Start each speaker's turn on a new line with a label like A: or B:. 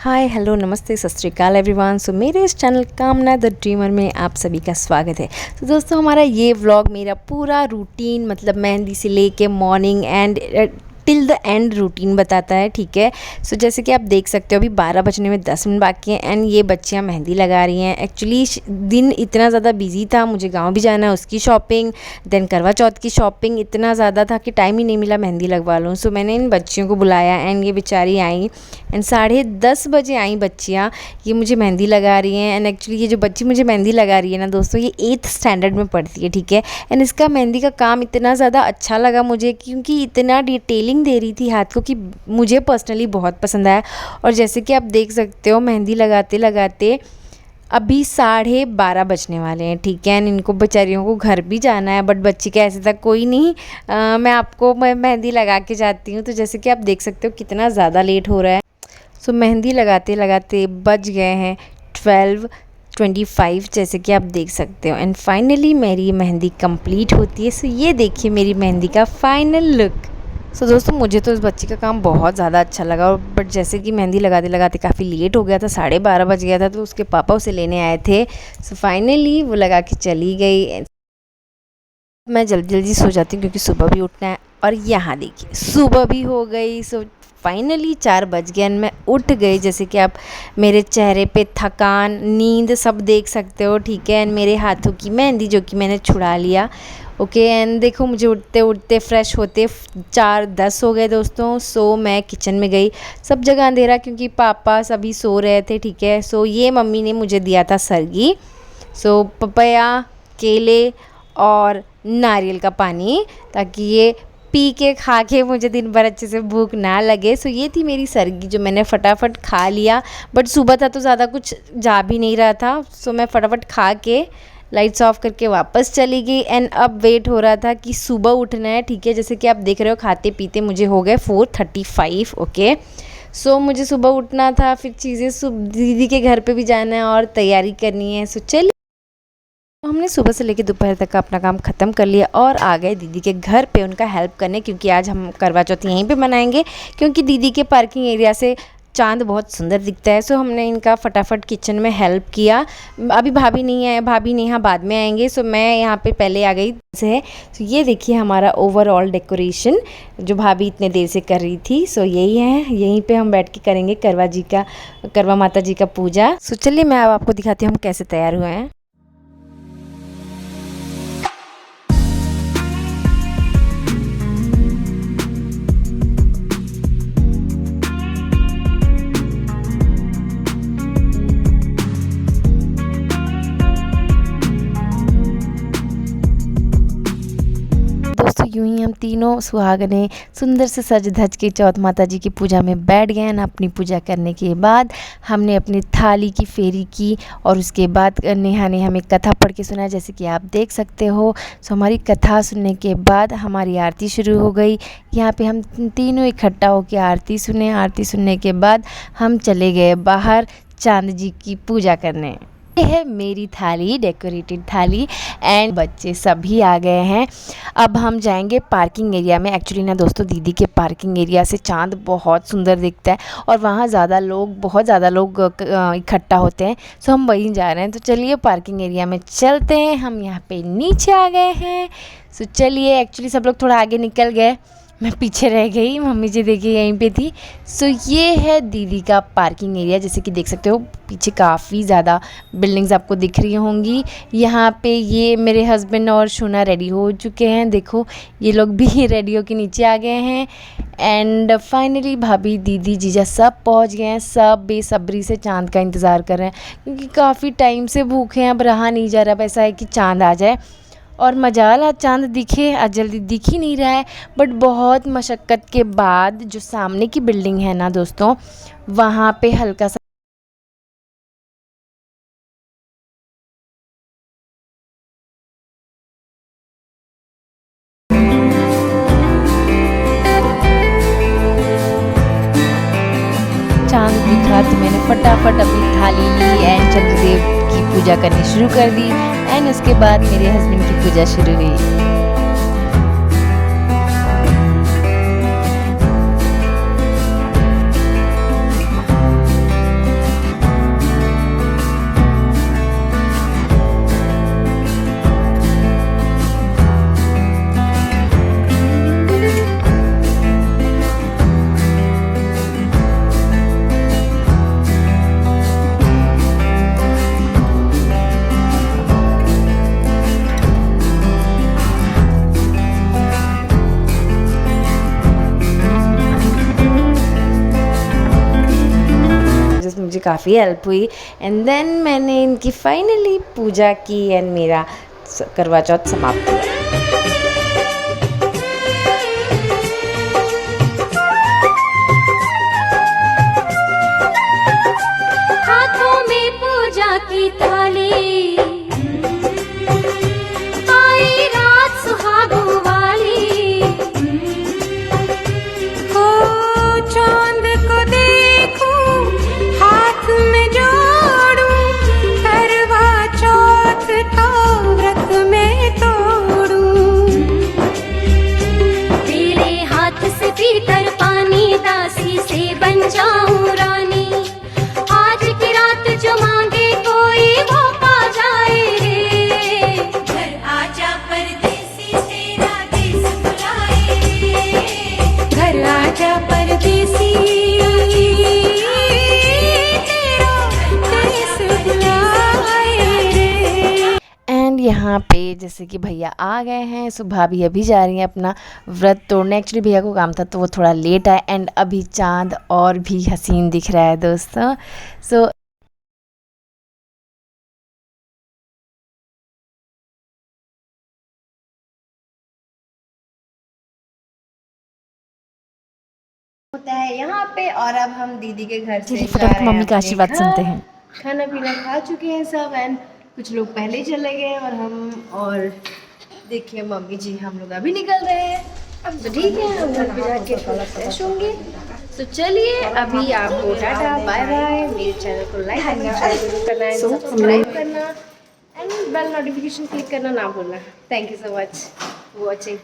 A: Hi hello नमस्ते सत श्री अकाल एवरीवन। सो मेरे इस चैनल कामना द ड्रीमर में आप सभी का स्वागत है। तो दोस्तों हमारा ये व्लॉग मेरा पूरा रूटीन मतलब मेहंदी से लेके morning and till the end routine बताता है, ठीक है। सो जैसे कि आप देख सकते हो अभी 12 बजने में 10 मिनट बाकी हैं एंड ये बच्चियां मेहंदी लगा रही हैं। एक्चुअली दिन इतना ज़्यादा बिजी था, मुझे गांव भी जाना है, उसकी शॉपिंग, देन करवा चौथ की शॉपिंग, इतना ज़्यादा था कि टाइम ही नहीं मिला मेहंदी लगवा लूँ। सो मैंने इन बच्चियों को बुलाया एंड ये बेचारी आई एंड 10:30 बजे आई बच्चियाँ, ये मुझे मेहंदी लगा रही हैं। एंड एक्चुअली ये जो बच्ची मुझे मेहंदी लगा रही है ना दोस्तों, ये 8th स्टैंडर्ड में पढ़ती है, ठीक है। एंड इसका मेहंदी का काम इतना ज़्यादा अच्छा लगा मुझे क्योंकि इतना डिटेलिंग दे रही थी हाथ को कि मुझे पर्सनली बहुत पसंद आया। और जैसे कि आप देख सकते हो मेहंदी लगाते लगाते अभी 12:30 बजने वाले हैं, ठीक है। इनको बेचारियों को घर भी जाना है, बट बच्ची का ऐसे तक कोई नहीं, मैं आपको मेहंदी लगा के जाती हूँ। तो जैसे कि आप देख सकते हो कितना ज़्यादा लेट हो रहा है। सो मेहंदी लगाते लगाते बज गए हैं 12:25 जैसे कि आप देख सकते हो। एंड फाइनली मेरी मेहंदी कंप्लीट होती है। सो ये देखिए मेरी मेहंदी का फाइनल लुक। सो दोस्तों मुझे तो इस बच्ची का काम बहुत ज़्यादा अच्छा लगा, और बट जैसे कि मेहंदी लगाते लगाते काफ़ी लेट हो गया था, 12:30 बज गया था, तो उसके पापा उसे लेने आए थे। सो फाइनली वो लगा के चली गई। मैं जल्दी जल्दी सो जाती हूँ क्योंकि सुबह भी उठना है। और यहाँ देखिए सुबह भी हो गई। सो फाइनली 4 बज गए एंड मैं उठ गई। जैसे कि आप मेरे चेहरे पे थकान, नींद सब देख सकते हो, ठीक है। एंड मेरे हाथों की मेहंदी जो कि मैंने छुड़ा लिया, ओके। एंड देखो मुझे उठते उठते फ्रेश होते 4:10 हो गए दोस्तों। सो मैं किचन में गई, सब जगह अंधेरा क्योंकि पापा सभी सो रहे थे, ठीक है। सो ये मम्मी ने मुझे दिया था सरगी, सो पपया, केले और नारियल का पानी, ताकि ये पी के खा के मुझे दिन भर अच्छे से भूख ना लगे। सो ये थी मेरी सरगी जो मैंने फटाफट खा लिया, बट सुबह था तो ज़्यादा कुछ जा भी नहीं रहा था। सो मैं फटाफट खा के लाइट्स ऑफ करके वापस चली गई। एंड अब वेट हो रहा था कि सुबह उठना है, ठीक है। जैसे कि आप देख रहे हो खाते पीते मुझे हो गए 4:35, ओके। सो मुझे सुबह उठना था, फिर चीज़ें दीदी के घर पे भी जाना है और तैयारी करनी है। सो चलिए हमने सुबह से लेकर दोपहर तक का अपना काम ख़त्म कर लिया और आ गए दीदी के घर पे उनका हेल्प करने, क्योंकि आज हम करवा चौथ यहीं पे मनाएंगे, क्योंकि दीदी के पार्किंग एरिया से चांद बहुत सुंदर दिखता है। सो हमने इनका फटाफट किचन में हेल्प किया। अभी भाभी नहीं है, भाभी नहीं, यहाँ बाद में आएंगे। सो मैं यहाँ पे पहले आ गई से। सो ये देखिए हमारा ओवरऑल डेकोरेशन जो भाभी इतने देर से कर रही थी। सो यही है, यहीं पे हम बैठ के करेंगे करवा माता जी का पूजा। सो चलिए मैं अब आपको दिखाती हूँ हम कैसे तैयार हुए हैं। दोस्तों यूं ही हम तीनों सुहागने सुंदर से सज धज के चौथ माता जी की पूजा में बैठ गए ना। अपनी पूजा करने के बाद हमने अपनी थाली की फेरी की और उसके बाद नेहा ने हमें कथा पढ़ के सुनाया, जैसे कि आप देख सकते हो। सो हमारी कथा सुनने के बाद हमारी आरती शुरू हो गई। यहाँ पे हम तीनों इकट्ठा होकर आरती सुने। आरती सुनने के बाद हम चले गए बाहर चांद जी की पूजा करने। ये है मेरी थाली, डेकोरेटेड थाली, एंड बच्चे सभी आ गए हैं। अब हम जाएंगे पार्किंग एरिया में। एक्चुअली ना दोस्तों दीदी के पार्किंग एरिया से चांद बहुत सुंदर दिखता है और वहाँ बहुत ज़्यादा लोग इकट्ठा होते हैं। सो हम वहीं जा रहे हैं। तो चलिए पार्किंग एरिया में चलते हैं। हम यहाँ पे नीचे आ गए हैं। सो चलिए, एक्चुअली सब लोग थोड़ा आगे निकल गए, मैं पीछे रह गई। मम्मी जी देखिए यहीं पे थी। सो ये है दीदी का पार्किंग एरिया। जैसे कि देख सकते हो पीछे काफ़ी ज़्यादा बिल्डिंग्स आपको दिख रही होंगी। यहाँ पे ये मेरे हस्बैंड और शोना रेडी हो चुके हैं। देखो ये लोग भी रेडी होके नीचे आ गए हैं। एंड फाइनली भाभी, दीदी, जीजा सब पहुँच गए हैं। सब बेसब्री से चाँद का इंतज़ार कर रहे हैं क्योंकि काफ़ी टाइम से भूखे हैं, अब रहा नहीं जा रहा। अब ऐसा है कि चाँद आ जाए, और मजाल आज चांद दिखे, आज जल्दी दिख ही नहीं रहा है। बट बहुत मशक्क़त के बाद जो सामने की बिल्डिंग है ना दोस्तों, वहाँ पे हल्का सा चांद दिखा तो मैंने फटाफट अपनी थाली ली एंड चंद्रदेव की पूजा करनी शुरू कर दी। एंड उसके बाद मेरे हस्बैंड की पूजा शुरू हुई। काफ़ी हेल्प हुई। एंड देन मैंने इनकी फाइनली पूजा की एंड मेरा करवा चौथ समाप्त हुआ।
B: हाथों में पूजा की थाली, आई रात सुहागों वाली, हो चांद को देखूं, हाथ में जोड़ूं, करवा चौथ का व्रत में तोड़ूं, तेरे हाथ से पीकर पानी, दासी से बन जाऊं रानी, आज की रात जो मांगे कोई वो पा जाए रे, घर आजा परदेसी तेरा देश बुलाए रे, घर आजा परदेसी तेरा देश बुलाए रे।
A: एंड यहाँ पे जैसे कि भैया आ गए हैं, सो भाभी अभी जा रही हैं अपना व्रत तोड़ने। एक्चुअली भैया को काम था तो वो थोड़ा लेट आए एंड अभी चांद और भी हसीन दिख रहा है दोस्तों। सो होता है यहाँ पे। और अब हम दीदी के घर से
C: फटाफट मम्मी का आशीर्वाद सुनते हैं।
A: खाना पीना खा चुके हैं सब एंड कुछ लोग पहले ही चले गए और हम, और देखिए मम्मी जी हम लोग अभी निकल रहे हैं। अब तो ठीक है, हम घर पे जाके थोड़ा फ्रेश होंगे। तो चलिए अभी आपको टाटा बाय बाय। मेरे चैनल को लाइक करना है, सब्सक्राइब करना एंड बेल नोटिफिकेशन क्लिक करना ना भूलना। Thank you so much for watching.